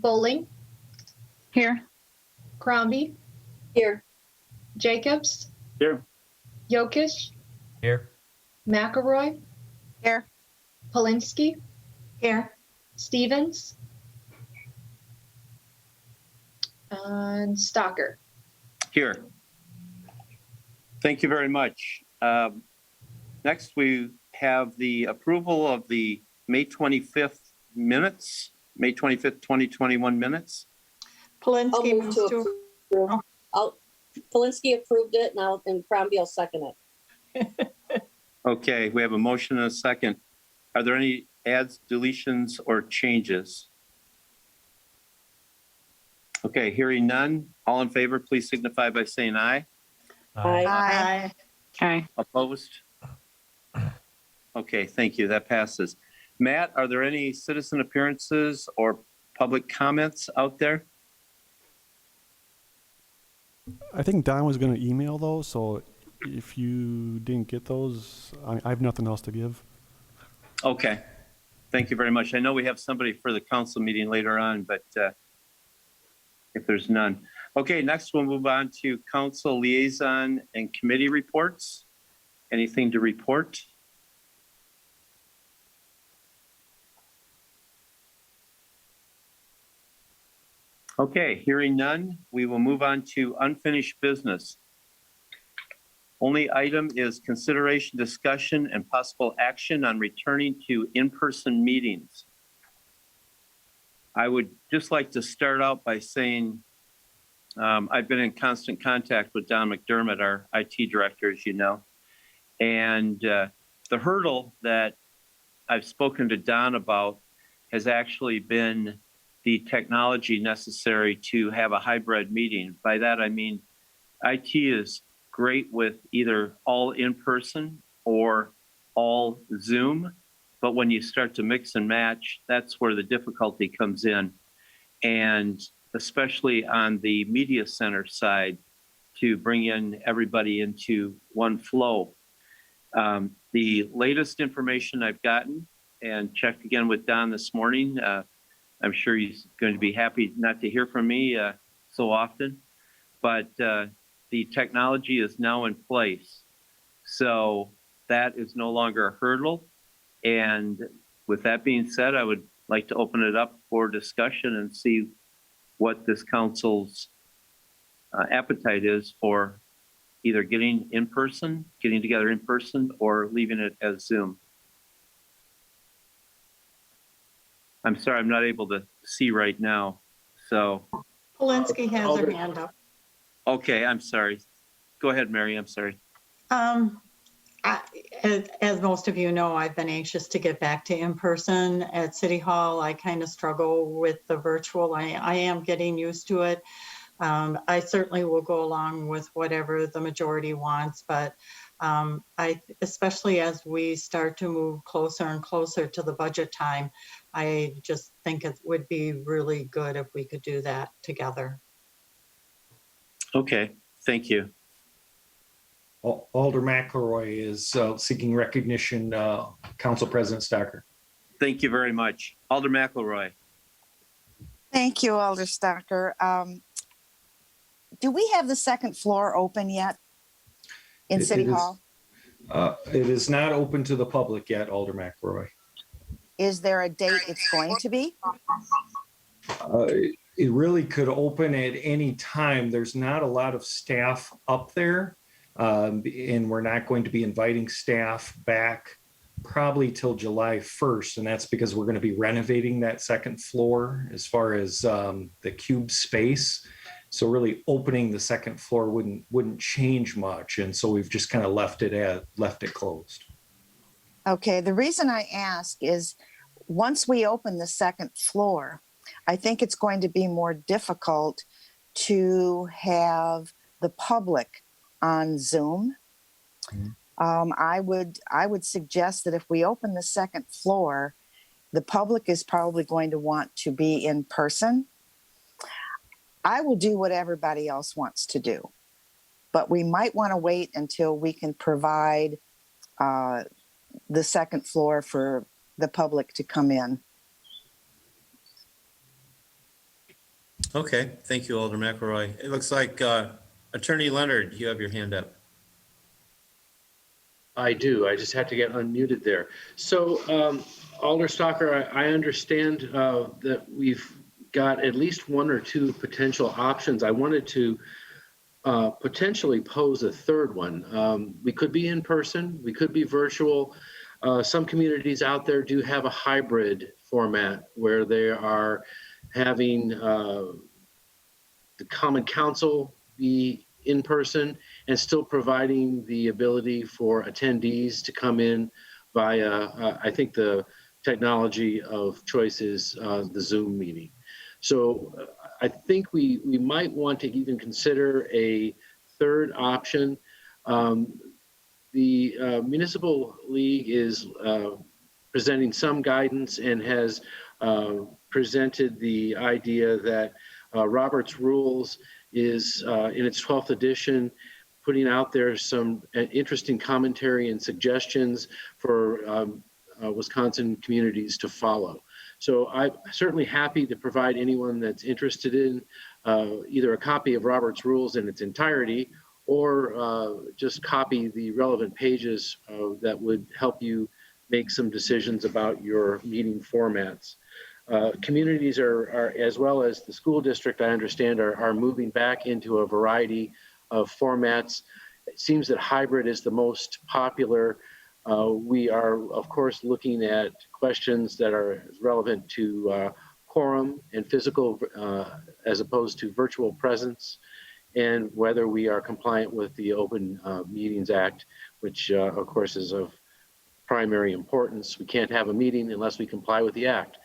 Bowling, Here. Crombie, Here. Jacobs, Here. Yockish, Here. McElroy, Here. Polinsky, Here. Stevens, and Stalker. Here. Thank you very much. Next, we have the approval of the May 25th minutes, May 25th, 2021 minutes. Polinsky moves to approve. Polinsky approved it now, and Crombie will second it. Okay, we have a motion and a second. Are there any adds, deletions, or changes? Okay, hearing none. All in favor, please signify by saying aye. Aye. Aye. Opposed? Okay, thank you. That passes. Matt, are there any citizen appearances or public comments out there? I think Don was going to email those, so if you didn't get those, I have nothing else to give. Okay, thank you very much. I know we have somebody for the council meeting later on, but if there's none. Okay, next we'll move on to council liaison and committee reports. Anything to report? Okay, hearing none, we will move on to unfinished business. Only item is consideration, discussion, and possible action on returning to in-person meetings. I would just like to start out by saying I've been in constant contact with Don McDermott, our IT director, as you know. And the hurdle that I've spoken to Don about has actually been the technology necessary to have a hybrid meeting. By that, I mean, IT is great with either all in-person or all Zoom. But when you start to mix and match, that's where the difficulty comes in. And especially on the media center side, to bring in everybody into one flow. The latest information I've gotten and checked again with Don this morning, I'm sure he's going to be happy not to hear from me so often, but the technology is now in place. So that is no longer a hurdle. And with that being said, I would like to open it up for discussion and see what this council's appetite is for either getting together in person, or leaving it as Zoom. I'm sorry, I'm not able to see right now. So. Polinsky has her hand up. Okay, I'm sorry. Go ahead, Mary, I'm sorry. As most of you know, I've been anxious to get back to in-person at City Hall. I kind of struggle with the virtual. I am getting used to it. I certainly will go along with whatever the majority wants, but especially as we start to move closer and closer to the budget time, I just think it would be really good if we could do that together. Okay, thank you. Alder McElroy is seeking recognition, Council President Stocker. Thank you very much. Alder McElroy. Thank you, Alder Stocker. Do we have the second floor open yet in City Hall? It is not open to the public yet, Alder McElroy. Is there a date it's going to be? It really could open at any time. There's not a lot of staff up there, and we're not going to be inviting staff back probably till July 1st, and that's because we're going to be renovating that second floor as far as the cube space. So really opening the second floor wouldn't change much, and so we've just kind of left it closed. Okay, the reason I ask is once we open the second floor, I think it's going to be more difficult to have the public on Zoom. I would suggest that if we open the second floor, the public is probably going to want to be in person. I will do what everybody else wants to do, but we might want to wait until we can provide the second floor for the public to come in. Okay, thank you, Alder McElroy. It looks like Attorney Leonard, you have your hand up. I do. I just had to get unmuted there. So, Alder Stalker, I understand that we've got at least one or two potential options. I wanted to potentially pose a third one. We could be in person, we could be virtual. Some communities out there do have a hybrid format where they are having the Common Council be in person and still providing the ability for attendees to come in via, I think the technology of choice is the Zoom meeting. So I think we might want to even consider a third option. The Municipal League is presenting some guidance and has presented the idea that Robert's Rules is in its 12th edition, putting out there some interesting commentary and suggestions for Wisconsin communities to follow. So I'm certainly happy to provide anyone that's interested in either a copy of Robert's Rules in its entirety or just copy the relevant pages that would help you make some decisions about your meeting formats. Communities are, as well as the school district, I understand, are moving back into a variety of formats. It seems that hybrid is the most popular. We are, of course, looking at questions that are relevant to quorum and physical as opposed to virtual presence, and whether we are compliant with the Open Meetings Act, which, of course, is of primary importance. We can't have a meeting unless we comply with the act.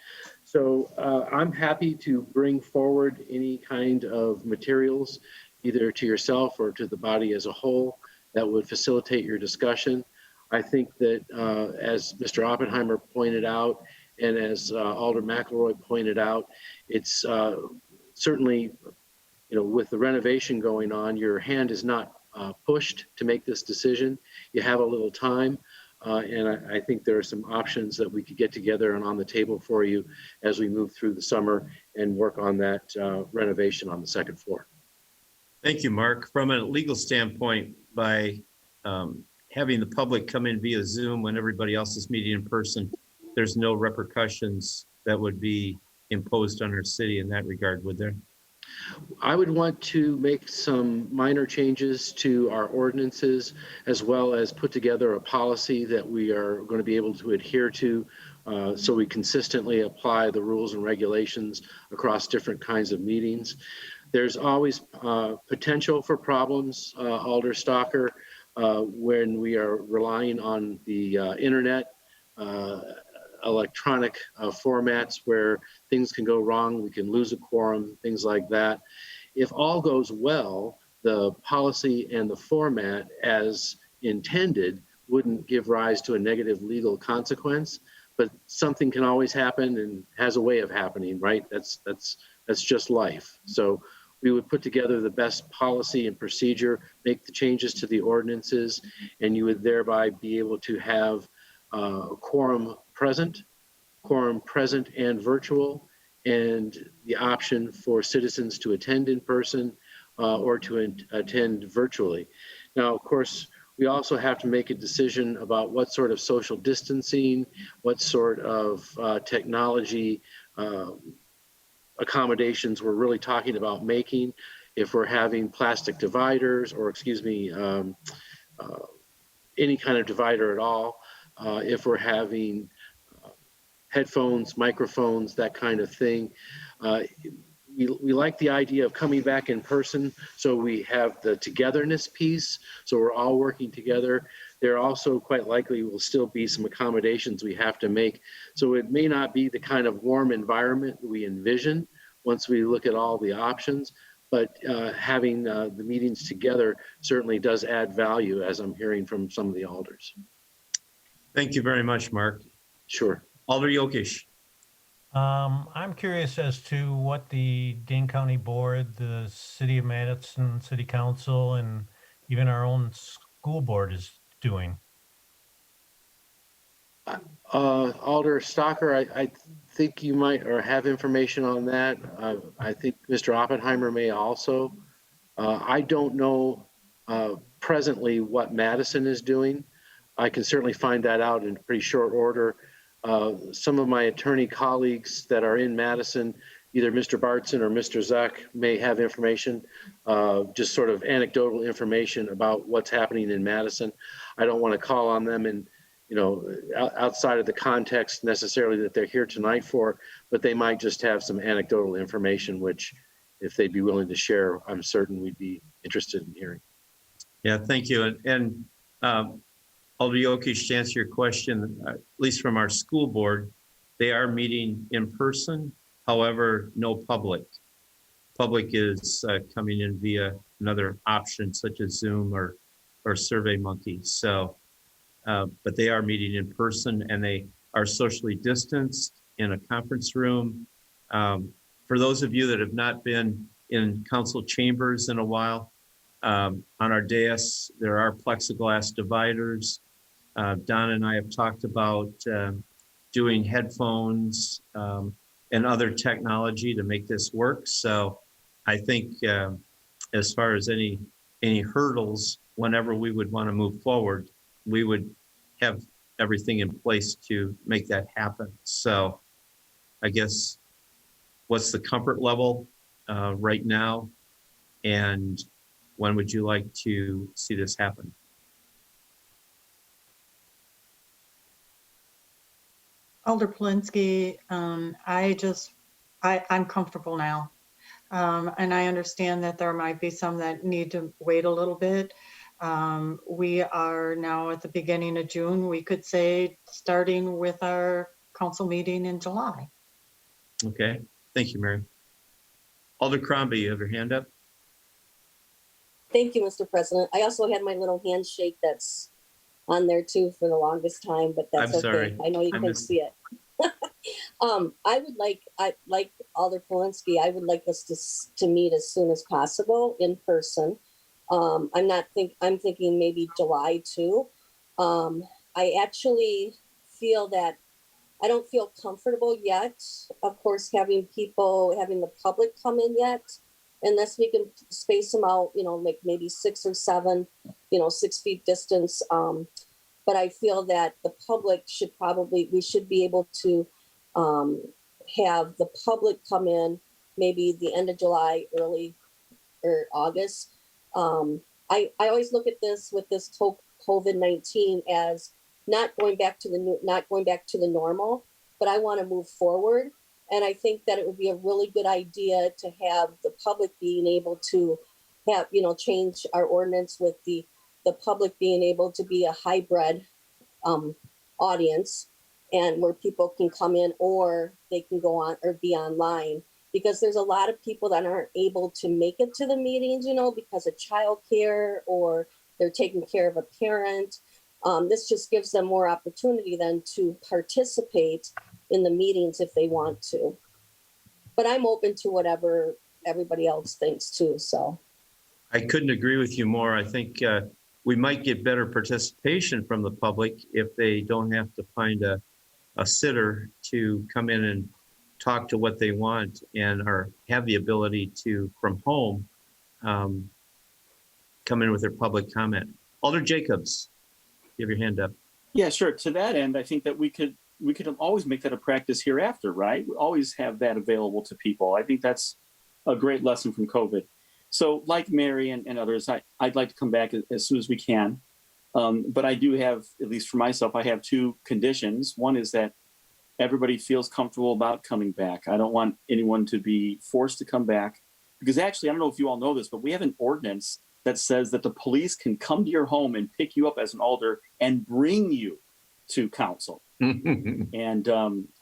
So I'm happy to bring forward any kind of materials, either to yourself or to the body as a whole, that would facilitate your discussion. I think that as Mr. Oppenheimer pointed out, and as Alder McElroy pointed out, it's certainly, with the renovation going on, your hand is not pushed to make this decision. You have a little time. And I think there are some options that we could get together and on the table for you as we move through the summer and work on that renovation on the second floor. Thank you, Mark. From a legal standpoint, by having the public come in via Zoom when everybody else is meeting in person, there's no repercussions that would be imposed on our city in that regard, would there? I would want to make some minor changes to our ordinances, as well as put together a policy that we are going to be able to adhere to, so we consistently apply the rules and regulations across different kinds of meetings. There's always potential for problems, Alder Stalker, when we are relying on the internet, electronic formats where things can go wrong, we can lose a quorum, things like that. If all goes well, the policy and the format as intended wouldn't give rise to a negative legal consequence, but something can always happen and has a way of happening, right? That's just life. So we would put together the best policy and procedure, make the changes to the ordinances, and you would thereby be able to have quorum present and virtual, and the option for citizens to attend in person or to attend virtually. Now, of course, we also have to make a decision about what sort of social distancing, what sort of technology accommodations we're really talking about making. If we're having plastic dividers, or any kind of divider at all, if we're having headphones, microphones, that kind of thing. We like the idea of coming back in person, so we have the togetherness piece, so we're all working together. There also quite likely will still be some accommodations we have to make. So it may not be the kind of warm environment we envision once we look at all the options, but having the meetings together certainly does add value, as I'm hearing from some of the alders. Thank you very much, Mark. Sure. Alder Yokish. I'm curious as to what the Dane County Board, the City of Madison City Council, and even our own school board is doing. Alder Stocker, I think you might or have information on that. I think Mr. Oppenheimer may also. I don't know presently what Madison is doing. I can certainly find that out in pretty short order. Some of my attorney colleagues that are in Madison, either Mr. Bartson or Mr. Zuck, may have information, just sort of anecdotal information about what's happening in Madison. I don't want to call on them and, you know, outside of the context necessarily that they're here tonight for, but they might just have some anecdotal information, which if they'd be willing to share, I'm certain we'd be interested in hearing. Yeah, thank you. And Alder Jokic, to answer your question, at least from our school board, they are meeting in person. However, no public. Public is coming in via another option such as Zoom or SurveyMonkey. So, but they are meeting in person and they are socially distanced in a conference room. For those of you that have not been in council chambers in a while, on our dais, there are plexiglass dividers. Don and I have talked about doing headphones and other technology to make this work. So I think as far as any hurdles, whenever we would want to move forward, we would have everything in place to make that happen. So I guess what's the comfort level right now? And when would you like to see this happen? Alder Polinsky, I'm comfortable now. And I understand that there might be some that need to wait a little bit. We are now at the beginning of June, we could say, starting with our council meeting in July. Okay, thank you, Mary. Alder Crombie, you have your hand up? Thank you, Mr. President. I also had my little handshake that's on there too for the longest time, but that's I'm okay. sorry. I know you couldn't see it. I like Alder Polinsky, I would like us to meet as soon as possible in person. I'm thinking maybe July too. I actually feel that I don't feel comfortable yet, of course, having the public come in yet, unless we can space them out, you know, like maybe 6 or 7, 6 feet distance. But I feel that the public we should be able to have the public come in maybe the end of July, early or August. I always look at this with this COVID-19 as not going back to the normal, but I want to move forward. And I think that it would be a really good idea to have the public being able to have, change our ordinance with the public being able to be a hybrid audience, and where people can come in or they can go on or be online, because there's a lot of people that aren't able to make it to the meetings, because of childcare or they're taking care of a parent. This just gives them more opportunity then to participate in the meetings if they want to. But I'm open to whatever everybody else thinks too, so. I couldn't agree with you more. I think we might get better participation from the public if they don't have to find a sitter to come in and talk to what they want and have the ability to, from home, come in with their public comment. Alder Jacobs, you have your hand up. Yeah, sure. To that end, I think that we could always make that a practice hereafter, right? We always have that available to people. I think that's a great lesson from COVID. So like Mary and others, I'd like to come back as soon as we can. But I do have, at least for myself, I have 2 conditions. One is that everybody feels comfortable about coming back. I don't want anyone to be forced to come back, because actually, I don't know if you all know this, but we have an ordinance that says that the police can come to your home and pick you up as an alder and bring you to council. And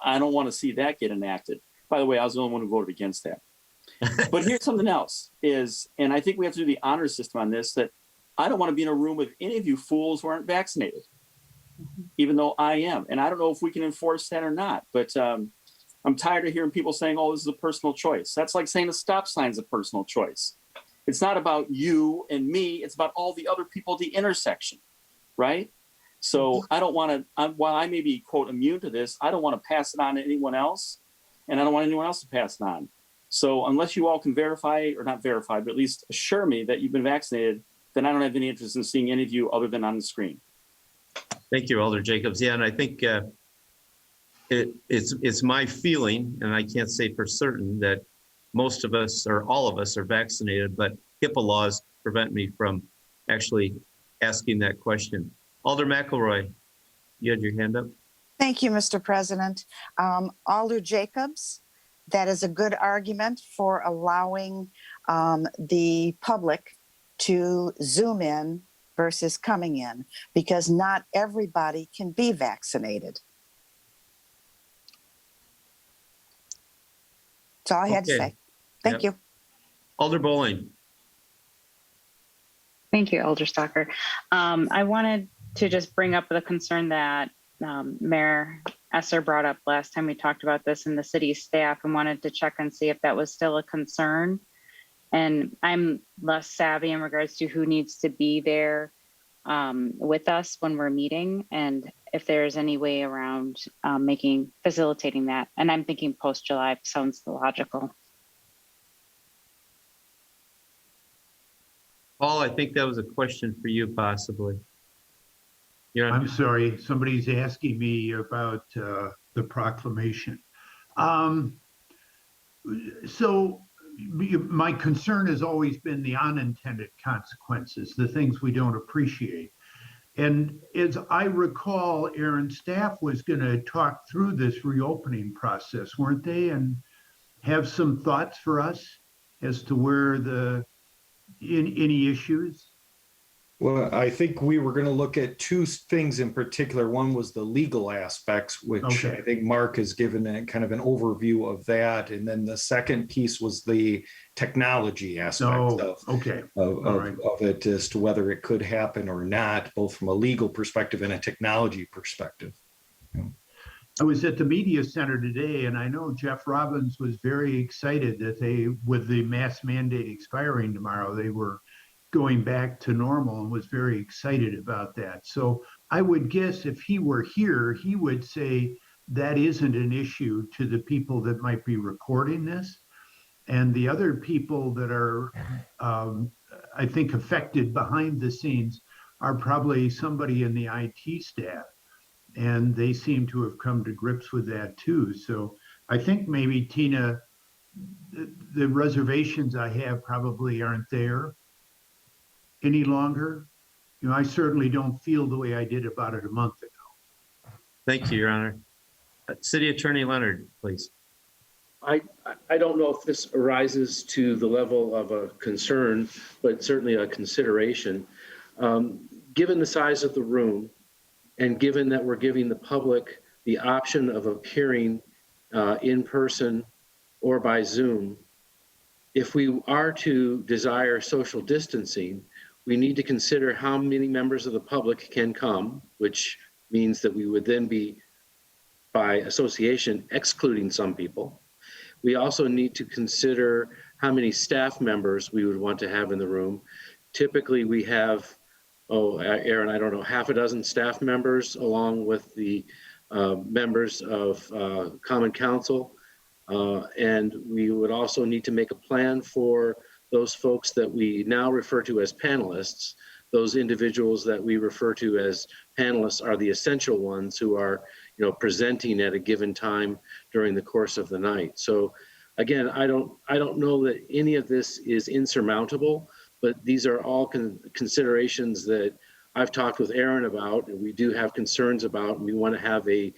I don't want to see that get enacted. By the way, I was the only one who voted against that. But here's something else and I think we have to do the honor system on this, that I don't want to be in a room with any of you fools who aren't vaccinated, even though I am. And I don't know if we can enforce that or not, but I'm tired of hearing people saying, oh, this is a personal choice. That's like saying a stop sign is a personal choice. It's not about you and me. It's about all the other people at the intersection, right? So I don't want to, while I may be, quote, immune to this, I don't want to pass it on to anyone else, and I don't want anyone else to pass it on. So unless you all can verify, or not verify, but at least assure me that you've been vaccinated, then I don't have any interest in seeing any of you other than on the screen. Thank you, Alder Jacobs. Yeah, and I think it's my feeling, and I can't say for certain, that most of us or all of us are vaccinated, but HIPAA laws prevent me from actually asking that question. Alder McElroy, you had your hand up. Thank you, Mr. President. Alder Jacobs, that is a good argument for allowing the public to Zoom in versus coming in, because not everybody can be vaccinated. That's all I had to Okay. say. Thank you. Alder Bowling. Thank you, Elder Stalker. I wanted to just bring up the concern that Mayor Esser brought up last time we talked about this in the city staff, and wanted to check and see if that was still a concern. And I'm less savvy in regards to who needs to be there with us when we're meeting, and if there's any way around facilitating that. And I'm thinking post-July sounds logical. Paul, I think that was a question for you, possibly. Yeah. I'm sorry, somebody's asking me about the proclamation. So my concern has always been the unintended consequences, the things we don't appreciate. And as I recall, Aaron, staff was going to talk through this reopening process, weren't they? And have some thoughts for us as to where any issues? Well, I think we were going to look at two things in particular. One was the legal aspects, which Okay. I think Mark has given a kind of an overview of that. And then the second piece was the technology aspect okay. of it, as to whether it could happen or not, both from a legal perspective and a technology perspective. I was at the media center today, and I know Jeff Robbins was very excited that with the mask mandate expiring tomorrow, they were going back to normal, and was very excited about that. So I would guess if he were here, he would say that isn't an issue to the people that might be recording this. And the other people that are, I think, affected behind the scenes are probably somebody in the IT staff. And they seem to have come to grips with that too. So I think maybe, Tina, the reservations I have probably aren't there any longer. You know, I certainly don't feel the way I did about it a month ago. Thank you, Your Honor. City Attorney Leonard, please. I don't know if this arises to the level of a concern, but certainly a consideration. Given the size of the room, and given that we're giving the public the option of appearing in person or by Zoom, if we are to desire social distancing, we need to consider how many members of the public can come, which means that we would then be, by association, excluding some people. We also need to consider how many staff members we would want to have in the room. Typically, we have, Aaron, I don't know, half a dozen staff members, along with the members of Common Council. And we would also need to make a plan for those folks that we now refer to as panelists. Those individuals that we refer to as panelists are the essential ones who are, presenting at a given time during the course of the night. So again, I don't know that any of this is insurmountable, but these are all considerations that I've talked with Aaron about, and we do have concerns about, and we want to have a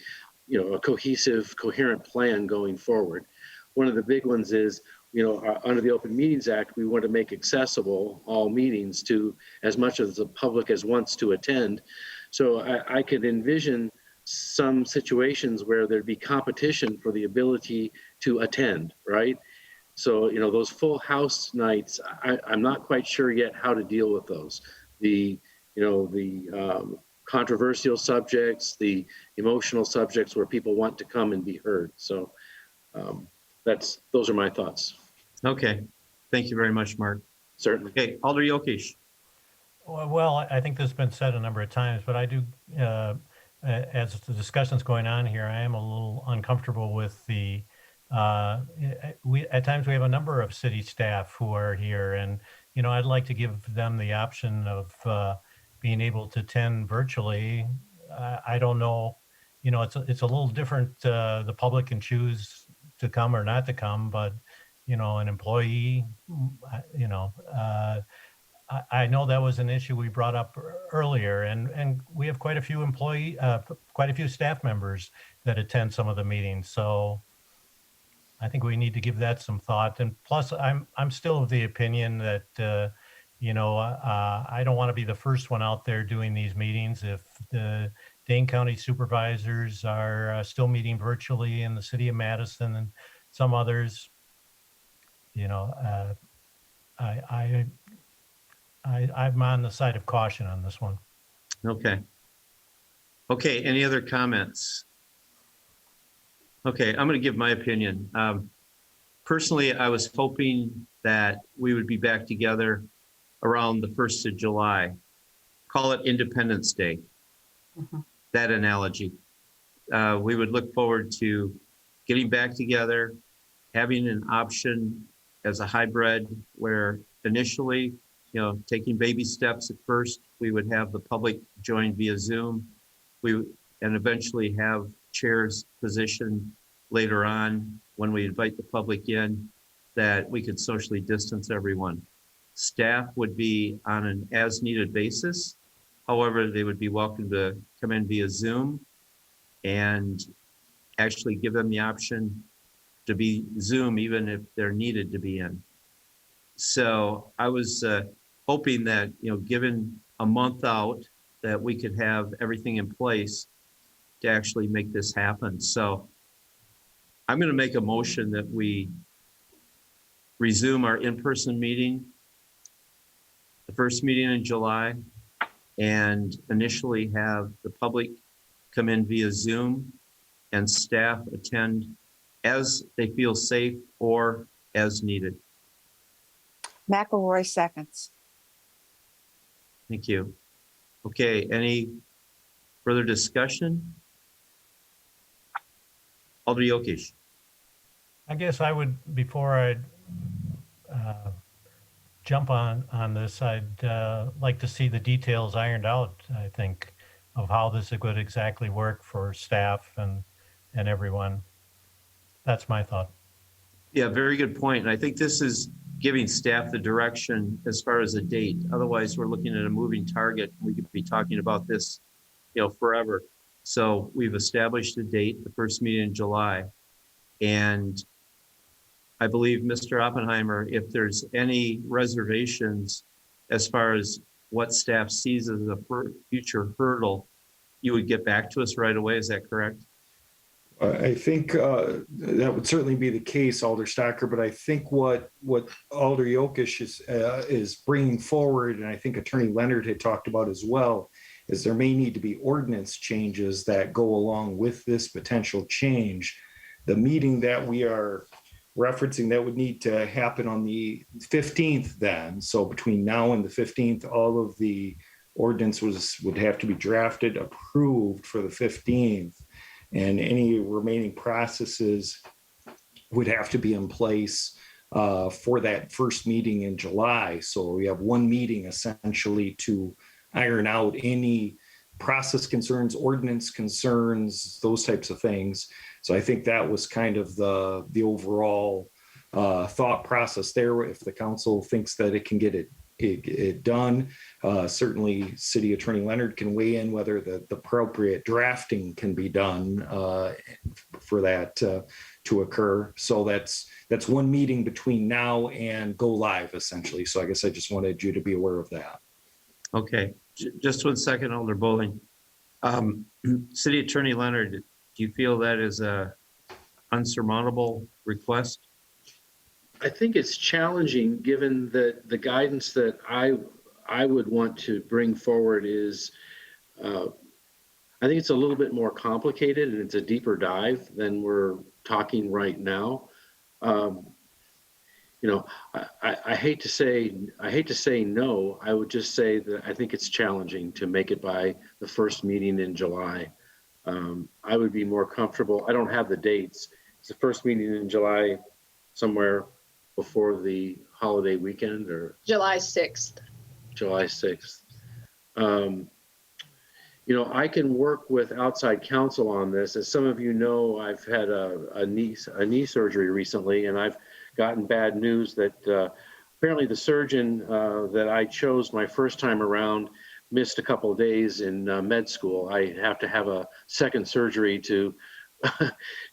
cohesive, coherent plan going forward. One of the big ones is, under the Open Meetings Act, we want to make accessible all meetings to as much of the public as wants to attend. So I could envision some situations where there'd be competition for the ability to attend, right? So, those full house nights, I'm not quite sure yet how to deal with those. The controversial subjects, the emotional subjects where people want to come and be heard. So those are my thoughts. Okay. Thank you very much, Mark. Certainly. Okay, Alder Yokish. Well, I think this has been said a number of times, but I do, as the discussion's going on here, I am a little uncomfortable with at times we have a number of city staff who are here, and, I'd like to give them the option of being able to attend virtually. I don't know, it's a little different. The public can choose to come or not to come, but, an employee, I know that was an issue we brought up earlier, and we have quite a few quite a few staff members that attend some of the meetings. So I think we need to give that some thought. And plus, I'm still of the opinion that I don't want to be the first one out there doing these meetings. If the Dane County supervisors are still meeting virtually in the city of Madison and some others, I'm on the side of caution on this one. Okay. Okay, any other comments? Okay, I'm going to give my opinion. Personally, I was hoping that we would be back together around the 1st of July. Call it Independence Day. That analogy. We would look forward to getting back together, having an option as a hybrid where initially, taking baby steps at first, we would have the public join via Zoom. And eventually have chairs positioned later on when we invite the public in that we could socially distance everyone. Staff would be on an as-needed basis. However, they would be welcome to come in via Zoom and actually give them the option to be Zoom even if they're needed to be in. So I was hoping that, given a month out, that we could have everything in place to actually make this happen. So I'm going to make a motion that we resume our in-person meeting, the first meeting in July, and initially have the public come in via Zoom and staff attend as they feel safe or as needed. McElroy seconds. Thank you. Okay, any further discussion? Alder Yokish. I guess I would, before I jump on this, I'd like to see the details ironed out, I think, of how this would exactly work for staff and everyone. That's my thought. Yeah, very good point. And I think this is giving staff the direction as far as a date. Otherwise, we're looking at a moving target. We could be talking about this, forever. So we've established a date, the first meeting in July. And I believe, Mr. Oppenheimer, if there's any reservations as far as what staff sees as a future hurdle, you would get back to us right away. Is that correct? I think that would certainly be the case, Alder Stocker, but I think what Alder Yokish is bringing forward, and I think Attorney Leonard had talked about as well, is there may need to be ordinance changes that go along with this potential change. The meeting that we are referencing, that would need to happen on the 15th then. So between now and the 15th, all of the ordinance would have to be drafted, approved for the 15th. And any remaining processes would have to be in place for that first meeting in July. So we have one meeting essentially to iron out any process concerns, ordinance concerns, those types of things. So I think that was kind of the overall thought process there. If the council thinks that it can get it done, certainly City Attorney Leonard can weigh in whether the appropriate drafting can be done for that to occur. So that's one meeting between now and go live essentially. So I guess I just wanted you to be aware of that. Okay, just 1 second, Alder Bowling. City Attorney Leonard, do you feel that is a unsurmountable request? I think it's challenging given that the guidance that I would want to bring forward is, I think it's a little bit more complicated and it's a deeper dive than we're talking right now. I hate to say no. I would just say that I think it's challenging to make it by the first meeting in July. I would be more comfortable. I don't have the dates. It's the first meeting in July, somewhere before the holiday weekend or July 6th. July 6th. I can work with outside counsel on this. As some of you know, I've had a knee surgery recently, and I've gotten bad news that apparently the surgeon that I chose my first time around missed a couple of days in med school. I have to have a second surgery to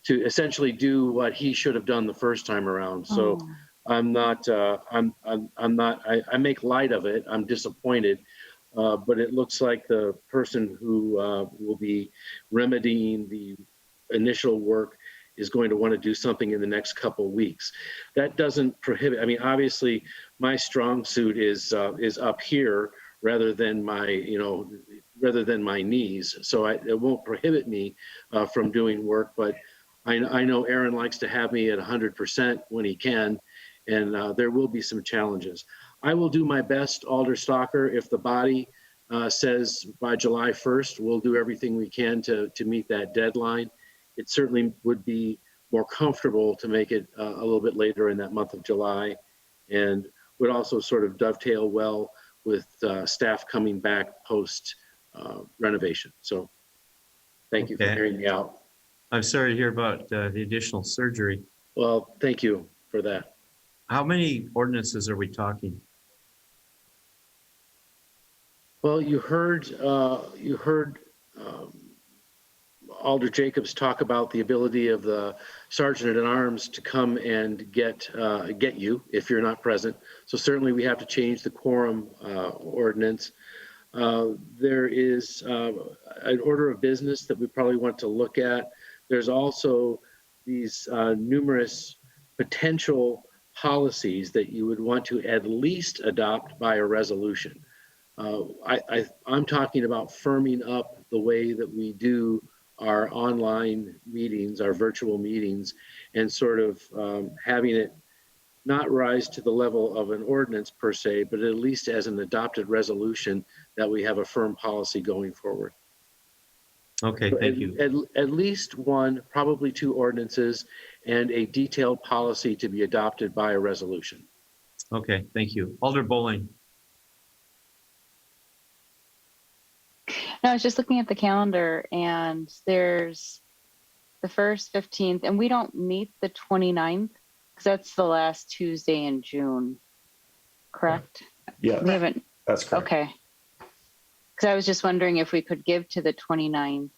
to essentially do what he should have done the first time around. So I'm not. I make light of it. I'm disappointed. But it looks like the person who will be remedying the initial work is going to want to do something in the next couple of weeks. That doesn't prohibit. I mean, obviously, my strong suit is up here rather than my knees. So it won't prohibit me from doing work. But I know Aaron likes to have me at 100% when he can, and there will be some challenges. I will do my best, Alder Stalker. If the body says by July 1st, we'll do everything we can to meet that deadline. It certainly would be more comfortable to make it a little bit later in that month of July, and would also sort of dovetail well with staff coming back post renovation. So thank you for hearing me out. I'm sorry to hear about the additional surgery. Well, thank you for that. How many ordinances are we talking? Well, you heard Alder Jacobs talk about the ability of the sergeant at arms to come and get you if you're not present. So certainly we have to change the quorum ordinance. There is an order of business that we probably want to look at. There's also these numerous potential policies that you would want to at least adopt by a resolution. I'm talking about firming up the way that we do our online meetings, our virtual meetings, and sort of having it not rise to the level of an ordinance per se, but at least as an adopted resolution that we have a firm policy going forward. Okay, So thank you. At least one, probably two ordinances, and a detailed policy to be adopted by a resolution. Okay, thank you. Alder Bowling. No, I was just looking at the calendar, and there's the 1st, 15th, and we don't meet the 29th because that's the last Tuesday in June, correct? Yeah, We haven't, that's correct. okay. Because I was just wondering if we could give to the 29th.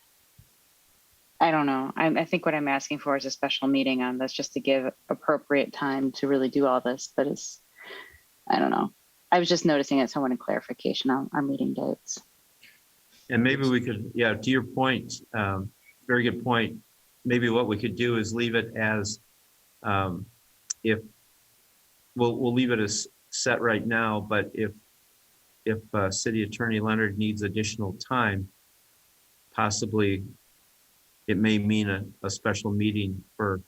I don't know. I think what I'm asking for is a special meeting on this just to give appropriate time to really do all this, but I don't know. I was just noticing it, so I wanted clarification on our meeting dates. And maybe we could, yeah, to your point, very good point. Maybe what we could do is leave it as, if we'll leave it as set right now, but if City Attorney Leonard needs additional time, possibly it may mean a special meeting for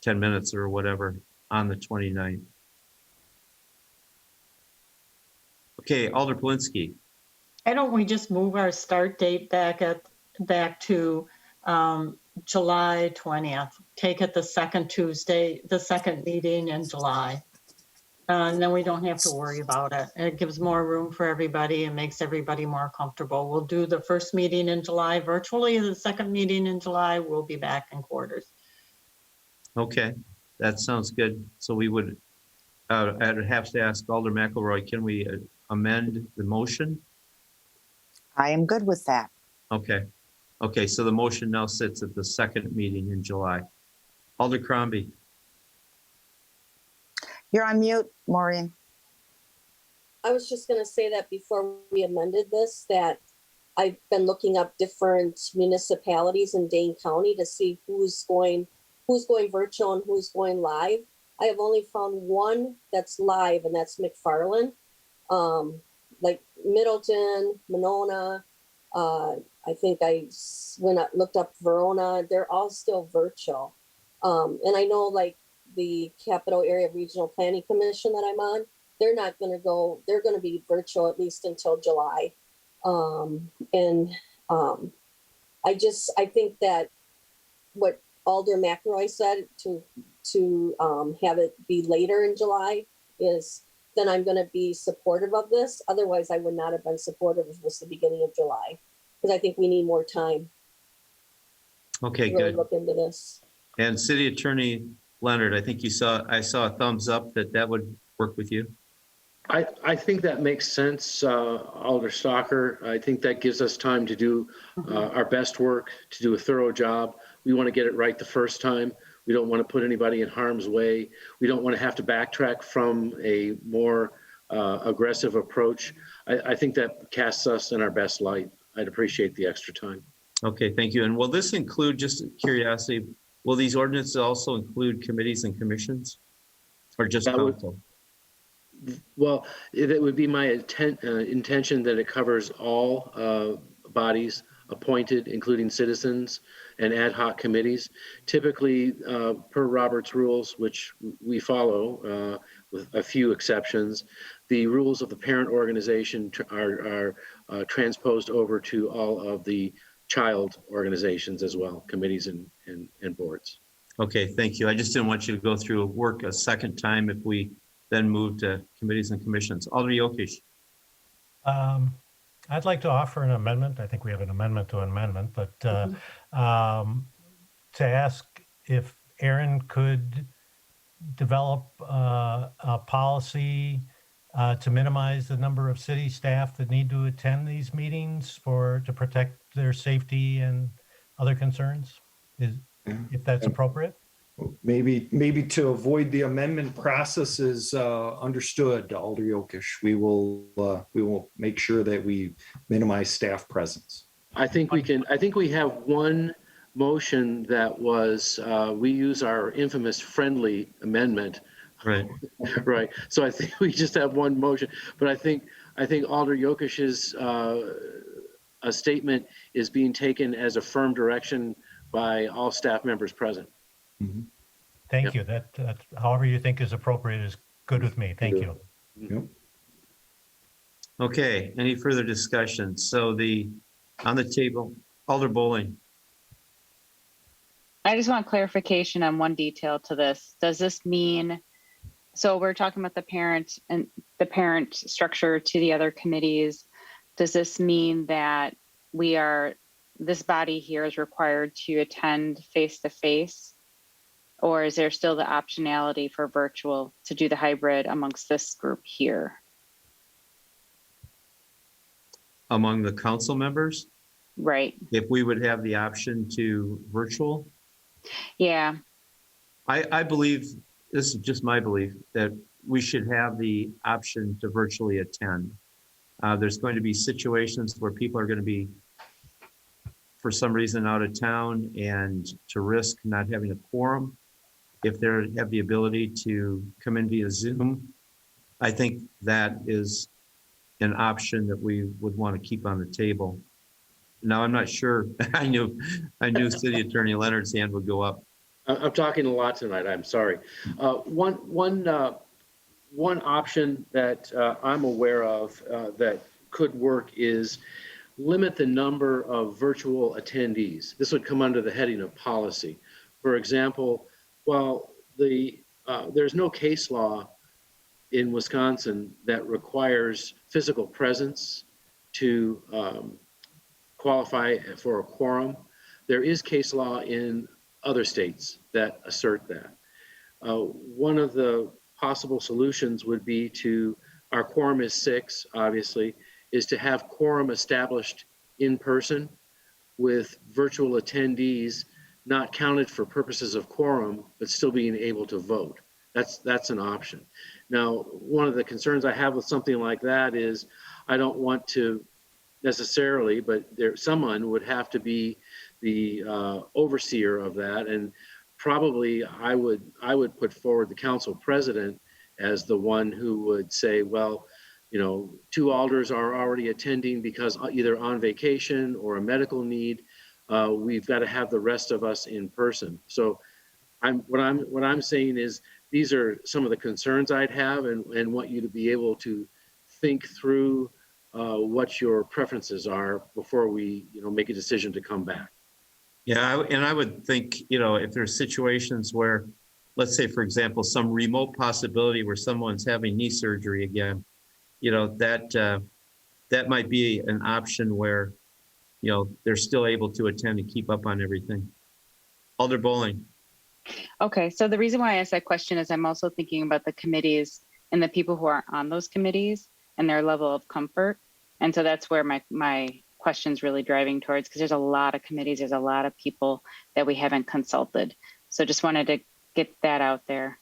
10 minutes or whatever on the 29th. Okay, Alder Polinsky. Why don't we just move our start date back to July 20th? Take it the second Tuesday, the second meeting in July. And then we don't have to worry about it. It gives more room for everybody and makes everybody more comfortable. We'll do the first meeting in July virtually. The second meeting in July, we'll be back in quarters. Okay, that sounds good. So we would, I'd have to ask Alder McElroy, can we amend the motion? I am good with that. Okay. Okay, so the motion now sits at the second meeting in July. Alder Crombie. You're on mute, Maureen. I was just going to say that before we amended this, that I've been looking up different municipalities in Dane County to see who's going virtual and who's going live. I have only found one that's live, and that's McFarland. Like Middleton, Monona, I think when I looked up Verona, they're all still virtual. And I know like the Capital Area Regional Planning Commission that I'm on, they're not going to go, they're going to be virtual at least until July. I think that what Alder McElroy said to have it be later in July is, then I'm going to be supportive of this. Otherwise, I would not have been supportive if it was the beginning of July, because I think we need more time Okay, to really good. look into this. And City Attorney Leonard, I think I saw a thumbs up that would work with you. I think that makes sense, Alder Stalker. I think that gives us time to do our best work, to do a thorough job. We want to get it right the first time. We don't want to put anybody in harm's way. We don't want to have to backtrack from a more aggressive approach. I think that casts us in our best light. I'd appreciate the extra time. Okay, thank you. And will this include, just curiosity, will these ordinances also include committees and commissions, or just council? Well, it would be my intention that it covers all bodies appointed, including citizens and ad hoc committees. Typically, per Robert's rules, which we follow with a few exceptions, the rules of the parent organization are transposed over to all of the child organizations as well, committees and boards. Okay, thank you. I just didn't want you to go through work a second time if we then move to committees and commissions. Alder Yokish. I'd like to offer an amendment. I think we have an amendment to an amendment, but to ask if Aaron could develop a policy to minimize the number of city staff that need to attend these meetings to protect their safety and other concerns, if that's appropriate. Maybe to avoid the amendment process is understood, Alder Yokish. We will make sure that we minimize staff presence. I think we have one motion that was, we use our infamous friendly amendment. Right. Right. So I think we just have one motion, but I think Alder Yokish's a statement is being taken as a firm direction by all staff members present. Mm-hmm. Thank you. That however you think is appropriate is good with me. Thank you. Yep. Okay, any further discussion? So on the table, Alder Bowling. I just want clarification on one detail to this. Does this mean, so we're talking about the parent and the parent structure to the other committees. Does this mean that this body here is required to attend face-to-face? Or is there still the optionality for virtual to do the hybrid amongst this group here? Among the council members? Right. If we would have the option to virtual? Yeah. I believe, this is just my belief, that we should have the option to virtually attend. There's going to be situations where people are going to be, for some reason, out of town, and to risk not having a quorum, if they have the ability to come in via Zoom, I think that is an option that we would want to keep on the table. Now, I'm not sure. I knew City Attorney Leonard's hand would go up. I'm talking a lot tonight. I'm sorry. One option that I'm aware of that could work is limit the number of virtual attendees. This would come under the heading of policy. For example, well, there's no case law in Wisconsin that requires physical presence to qualify for a quorum. There is case law in other states that assert that. One of the possible solutions would be our quorum is 6, obviously, is to have quorum established in person with virtual attendees not counted for purposes of quorum, but still being able to vote. That's an option. Now, one of the concerns I have with something like that is I don't want to necessarily, but someone would have to be the overseer of that, and probably I would put forward the council president as the one who would say, well, 2 alders are already attending because either on vacation or a medical need. We've got to have the rest of us in person. So what I'm saying is these are some of the concerns I'd have and want you to be able to think through what your preferences are before we, make a decision to come back. Yeah, and I would think, if there's situations where, let's say, for example, some remote possibility where someone's having knee surgery again, that might be an option where, they're still able to attend and keep up on everything. Alder Bowling. Okay, so the reason why I asked that question is I'm also thinking about the committees and the people who are on those committees and their level of comfort. And so that's where my question's really driving towards, because there's a lot of committees, there's a lot of people that we haven't consulted. So just wanted to get that out there.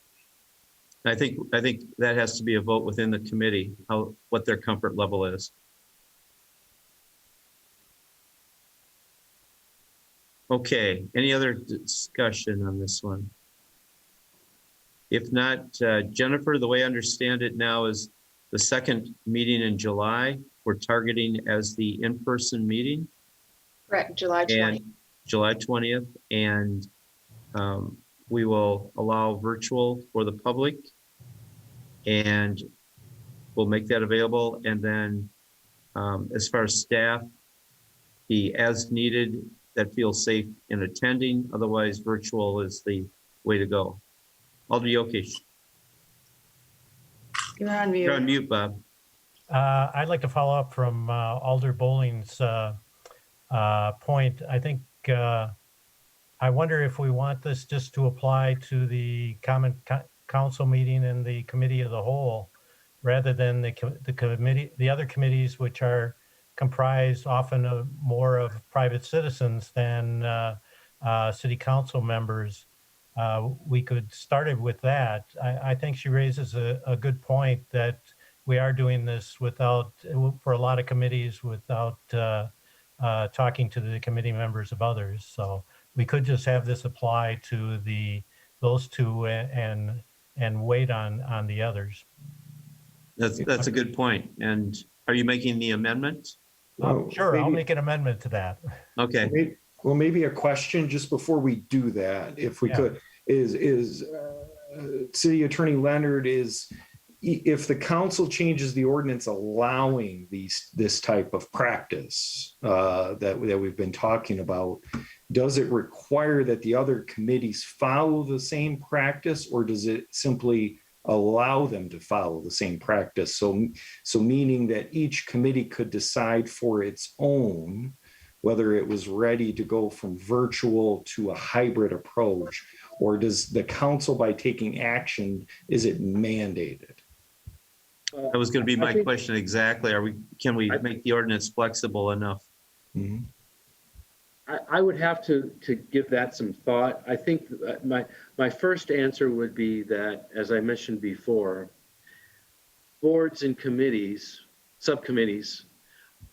I think that has to be a vote within the committee, what their comfort level is. Okay, any other discussion on this one? If not, Jennifer, the way I understand it now is the second meeting in July, we're targeting as the in-person meeting. Correct, July 20th. And July 20th, and we will allow virtual for the public, and we'll make that available. And then as far as staff, be as needed that feels safe in attending. Otherwise, virtual is the way to go. Alder Yokish. You're on mute. You're on mute, Bob. I'd like to follow up from Alder Bowling's point. I think I wonder if we want this just to apply to the common council meeting and the committee of the whole, rather than the other committees, which are comprised often of more of private citizens than city council members. We could start it with that. I think she raises a good point that we are doing this for a lot of committees, without talking to the committee members of others. So we could just have this apply to those two and wait on the others. That's a good point. And are you making the amendment? Sure, I'll make an amendment to that. Okay. Well, maybe a question just before we do that, if we could, is City Attorney Leonard, if the council changes the ordinance allowing this type of practice that we've been talking about, does it require that the other committees follow the same practice, or does it simply allow them to follow the same practice? So meaning that each committee could decide for its own whether it was ready to go from virtual to a hybrid approach, or does the council, by taking action, is it mandated? That was going to be my question exactly. Can we make the ordinance flexible enough? Mm-hmm. I would have to give that some thought. I think my first answer would be that, as I mentioned before, boards and committees, subcommittees,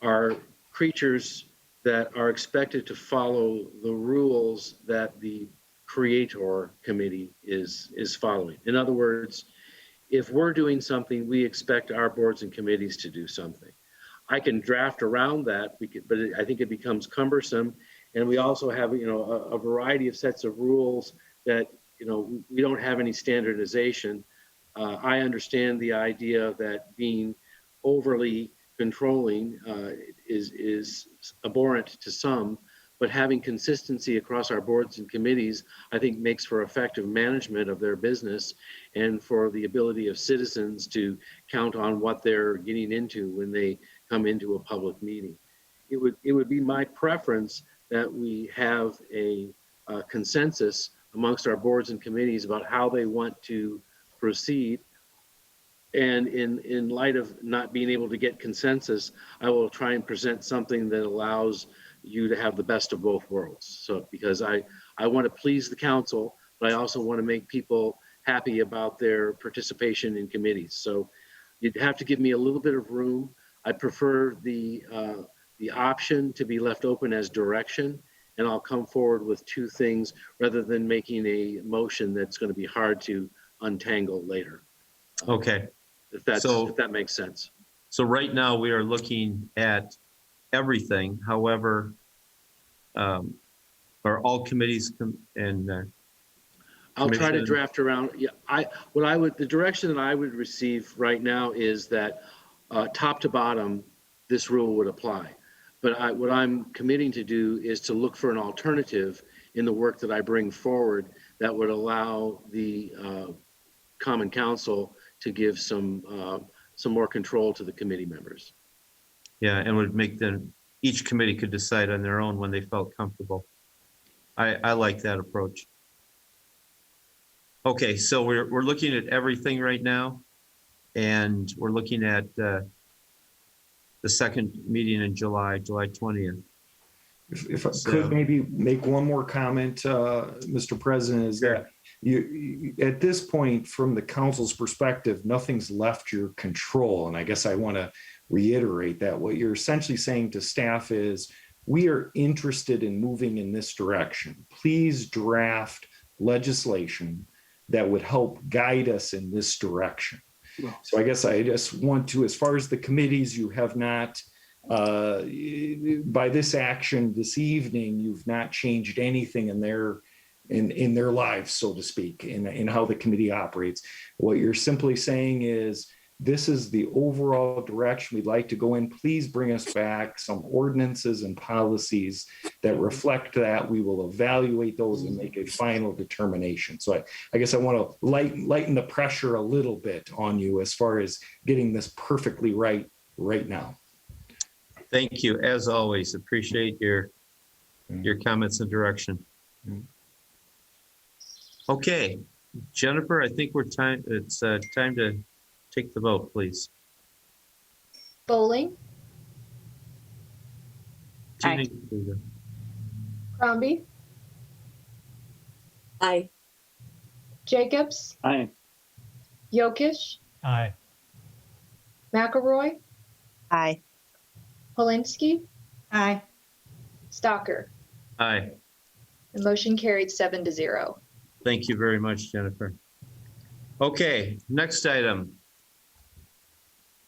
are creatures that are expected to follow the rules that the creator committee is following. In other words, if we're doing something, we expect our boards and committees to do something. I can draft around that, but I think it becomes cumbersome. And we also have, a variety of sets of rules that, we don't have any standardization. I understand the idea that being overly controlling is abhorrent to some, but having consistency across our boards and committees, I think, makes for effective management of their business and for the ability of citizens to count on what they're getting into when they come into a public meeting. It would be my preference that we have a consensus amongst our boards and committees about how they want to proceed. And in light of not being able to get consensus, I will try and present something that allows you to have the best of both worlds. So, because I want to please the council, but I also want to make people happy about their participation in committees. So you'd have to give me a little bit of room. I prefer the option to be left open as direction, and I'll come forward with two things rather than making a motion that's going to be hard to untangle later. Okay. If that makes sense. So right now we are looking at everything. However, are all committees I'll try to Commission- draft around, yeah, the direction that I would receive right now is that top to bottom, this rule would apply. But what I'm committing to do is to look for an alternative in the work that I bring forward that would allow the Common Council to give some more control to the committee members. Yeah, and would make them, each committee could decide on their own when they felt comfortable. I like that approach. Okay, so we're looking at everything right now, and we're looking at the second meeting in July 20th. If I could maybe make one more comment, Mr. President, is that you at this point, from the council's perspective, nothing's left your control. And I guess I want to reiterate that what you're essentially saying to staff is, we are interested in moving in this direction. Please draft legislation that would help guide us in this direction. So I guess I just want to, as far as the committees, you have not, by this action this evening, you've not changed anything in their lives, so to speak, in how the committee operates. What you're simply saying is, this is the overall direction we'd like to go in. Please bring us back some ordinances and policies that reflect that. We will evaluate those and make a final determination. So I guess I want to lighten the pressure a little bit on you as far as getting this perfectly right now. Thank you, as always. Appreciate your comments and direction. Okay, Jennifer, I think it's time to take the vote, please. Bowling, Aye. Crombie, Aye. Jacobs, Aye. Yockish, Aye. McElroy, Aye. Polinsky, Aye. Stalker. Aye. The motion carried 7-0. Thank you very much, Jennifer. Okay, next item.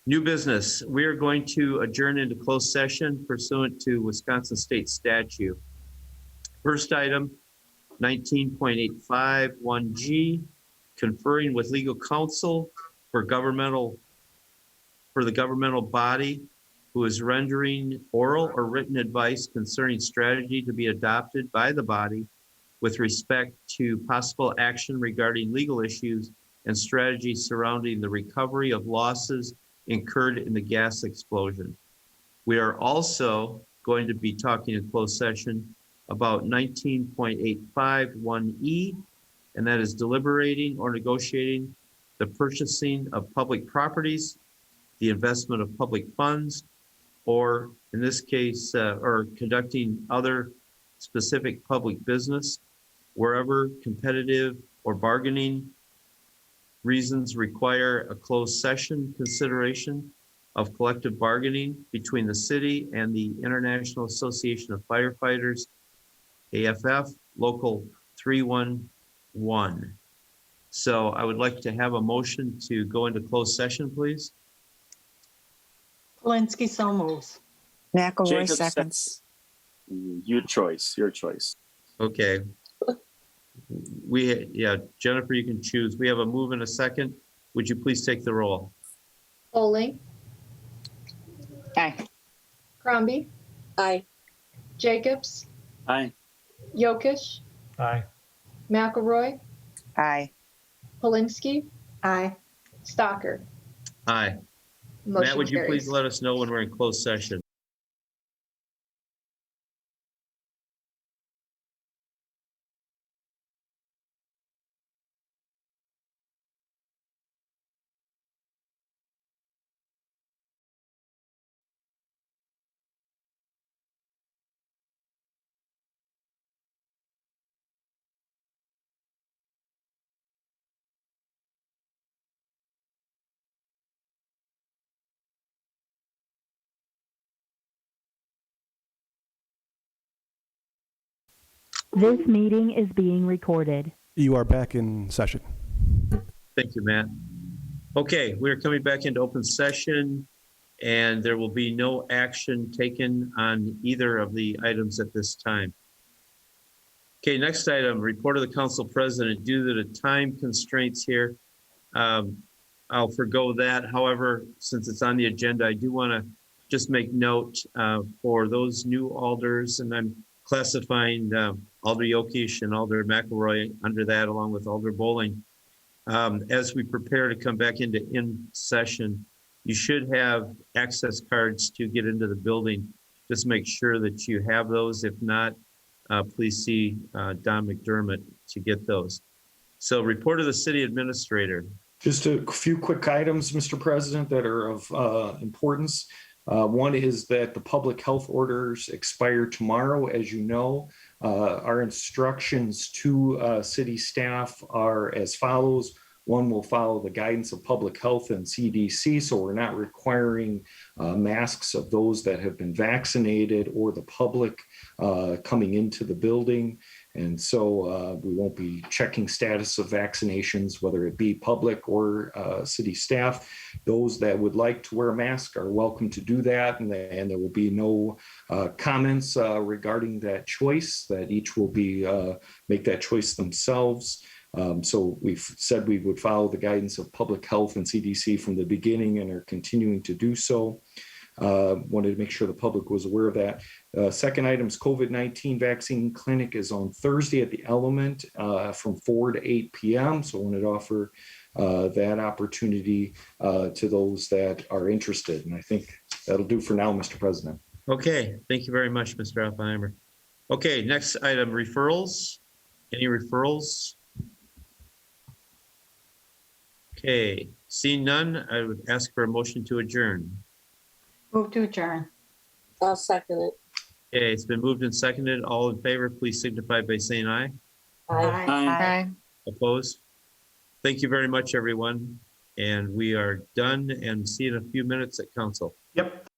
New business. We are going to adjourn into closed session pursuant to Wisconsin State statute. First item, 19.851G, conferring with legal counsel for the governmental body who is rendering oral or written advice concerning strategy to be adopted by the body with respect to possible action regarding legal issues and strategies surrounding the recovery of losses incurred in the gas explosion. We are also going to be talking in closed session about 19.851E, and that is deliberating or negotiating the purchasing of public properties, the investment of public funds, or in this case, or conducting other specific public business wherever competitive or bargaining reasons require a closed session consideration of collective bargaining between the city and the International Association of Firefighters, AFF, Local 311. So I would like to have a motion to go into closed session, please. Polinsky so moves. McElroy Jacobs seconds. Your choice. Okay. Jennifer, you can choose. We have a move and a second. Would you please take the roll? Bowling, Aye. Crombie, Aye. Jacobs, Aye. Yockish, Aye. McElroy, Aye. Polinsky, Aye. Stalker. Aye. Motion Matt, would you carries. please let us know when we're in closed session? This meeting is being recorded. You are back in session. Thank you, Matt. Okay, we're coming back into open session, and there will be no action taken on either of the items at this time. Okay, next item, report of the council president. Due to the time constraints here, I'll forgo that. However, since it's on the agenda, I do want to just make note for those new alders, and I'm classifying Alder Yokish and Alder McElroy under that, along with Alder Bowling. As we prepare to come back into in session, you should have access cards to get into the building. Just make sure that you have those. If not, please see Don McDermott to get those. So report of the city administrator. Just a few quick items, Mr. President, that are of importance. One is that the public health orders expire tomorrow, as you know. Our instructions to city staff are as follows. One will follow the guidance of public health and CDC, so we're not requiring masks of those that have been vaccinated or the public coming into the building. And so we won't be checking status of vaccinations, whether it be public or city staff. Those that would like to wear a mask are welcome to do that. And there will be no comments regarding that choice, that each will be make that choice themselves. So we've said we would follow the guidance of public health and CDC from the beginning and are continuing to do so. Wanted to make sure the public was aware of that. Second item is COVID-19 vaccine clinic is on Thursday at the Element from 4 to 8 p.m. So I wanted to offer that opportunity to those that are interested. And I think that'll do for now, Mr. President. Okay, thank you very much, Mr. Oppenheimer. Okay, next item, referrals. Any referrals? Okay, seeing none, I would ask for a motion to adjourn. Move to adjourn. I'll second it. Okay, it's been moved and seconded. All in favor, please signify by saying aye. Aye. Aye. Opposed? Thank you very much, everyone. And we are done, and see you in a few minutes at council. Yep.